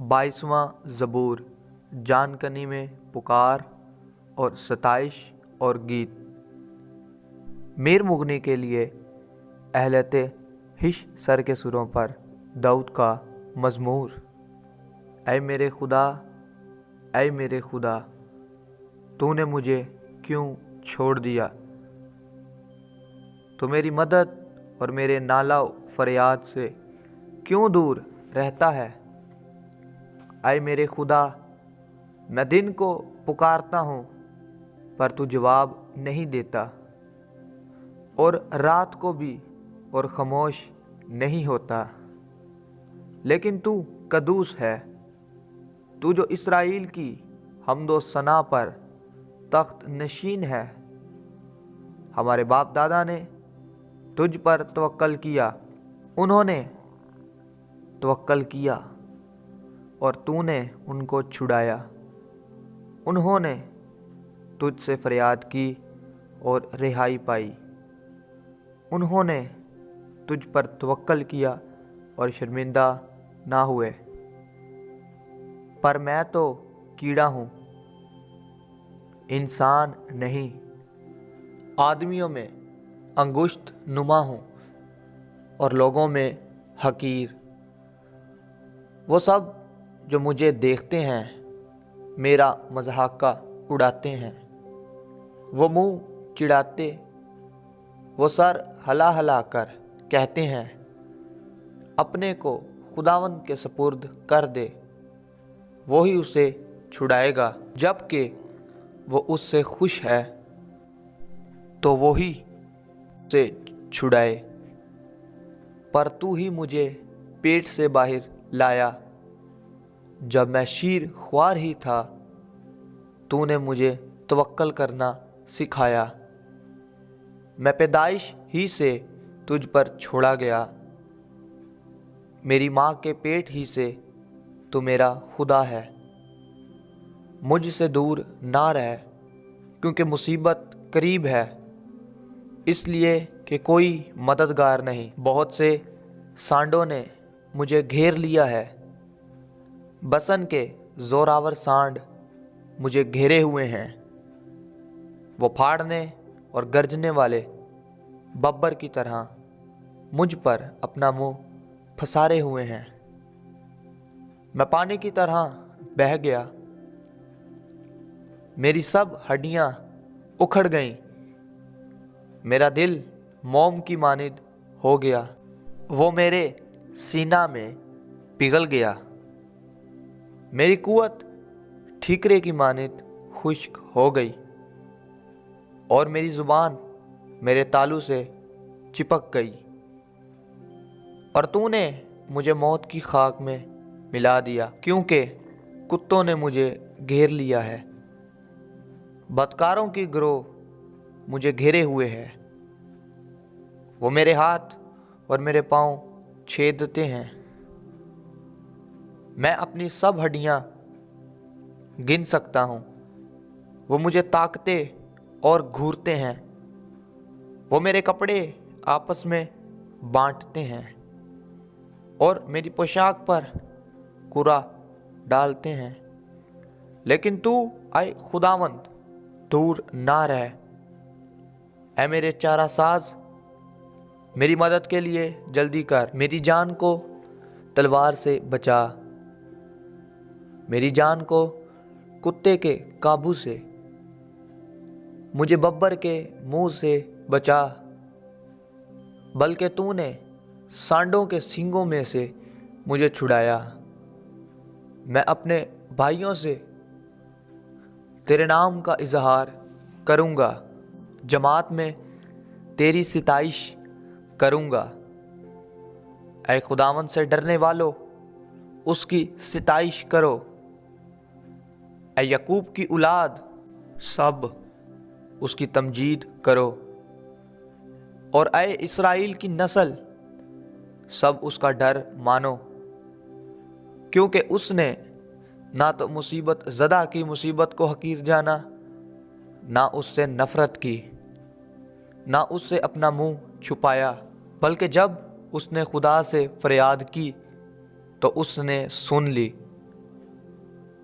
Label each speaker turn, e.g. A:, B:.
A: 22واں زبور، جان کنی میں پکار اور ستائش اور گیت۔ میر مغنی کے لیے اہلیت ہش سر کے سروں پر داؤد کا مزمور۔ اے میرے خدا، اے میرے خدا، تو نے مجھے کیوں چھوڑ دیا؟ تو میری مدد اور میرے نالہ فریاد سے کیوں دور رہتا ہے؟ اے میرے خدا، میں دن کو پکارتا ہوں پر تو جواب نہیں دیتا، اور رات کو بھی اور خاموش نہیں ہوتا۔ لیکن تو قدوس ہے، تو جو اسرائیل کی حمد و ثنا پر تخت نشین ہے۔ ہمارے باپ دادا نے تجھ پر توکل کیا، انہوں نے توکل کیا اور تو نے ان کو چھڑایا۔ انہوں نے تجھ سے فریاد کی اور رہائی پائی۔ انہوں نے تجھ پر توکل کیا اور شرمندہ نہ ہوئے۔ پر میں تو کیڑا ہوں، انسان نہیں، آدمیوں میں انگشت نما ہوں اور لوگوں میں حقیر۔ وہ سب جو مجھے دیکھتے ہیں میرا مضحکہ اڑاتے ہیں۔ وہ منہ چڑھاتے، وہ سر ہلا ہلا کر کہتے ہیں، اپنے کو خداوند کے سپرد کر دے، وہی اسے چھڑائے گا۔ جب کہ وہ اس سے خوش ہے تو وہی اسے چھڑائے۔ پر تو ہی مجھے پیٹ سے باہر لایا، جب میں شیر خوار ہی تھا تو نے مجھے توکل کرنا سکھایا۔ میں پیدائش ہی سے تجھ پر چھوڑا گیا، میری ماں کے پیٹ ہی سے تو میرا خدا ہے۔ مجھ سے دور نہ رہ، کیونکہ مصیبت قریب ہے، اس لیے کہ کوئی مددگار نہیں۔ بہت سے سانڈوں نے مجھے گھیر لیا ہے، بسن کے زوراور سانڈ مجھے گھیرے ہوئے ہیں۔ وہ پھاڑنے اور گرجنے والے ببر کی طرح مجھ پر اپنا منہ پھسارے ہوئے ہیں۔ میں پانی کی طرح بہہ گیا، میری سب ہڈیاں اکھڑ گئیں، میرا دل موم کی مانند ہو گیا، وہ میرے سینہ میں پگھل گیا۔ میری قوت ٹھیکرے کی مانند خشک ہو گئی، اور میری زبان میرے تالو سے چپک گئی۔ اور تو نے مجھے موت کی خاک میں ملا دیا، کیونکہ کتوں نے مجھے گھیر لیا ہے۔ بدکاروں کی گروہ مجھے گھیرے ہوئے ہے، وہ میرے ہاتھ اور میرے پاؤں چھیدتے ہیں۔ میں اپنی سب ہڈیاں گن سکتا ہوں، وہ مجھے تاکتے اور گھورتے ہیں۔ وہ میرے کپڑے آپس میں بانٹتے ہیں اور میری پوشاک پر کرا ڈالتے ہیں۔ لیکن تو اے خداوند دور نہ رہ، اے میرے چارہ ساز میری مدد کے لیے جلدی کر۔ میری جان کو تلوار سے بچا، میری جان کو کتے کے قابو سے، مجھے ببر کے منہ سے بچا، بلکہ تو نے سانڈوں کے سینگوں میں سے مجھے چھڑایا۔ میں اپنے بھائیوں سے تیرے نام کا اظہار کروں گا، جماعت میں تیری ستائش کروں گا۔ اے خداوند سے ڈرنے والو، اس کی ستائش کرو۔ اے یعقوب کی اولاد، سب اس کی تمجید کرو، اور اے اسرائیل کی نسل، سب اس کا ڈر مانو۔ کیونکہ اس نے نہ تو مصیبت زدہ کی مصیبت کو حقیر جانا، نہ اس سے نفرت کی، نہ اس سے اپنا منہ چھپایا، بلکہ جب اس نے خدا سے فریاد کی تو اس نے سن لی۔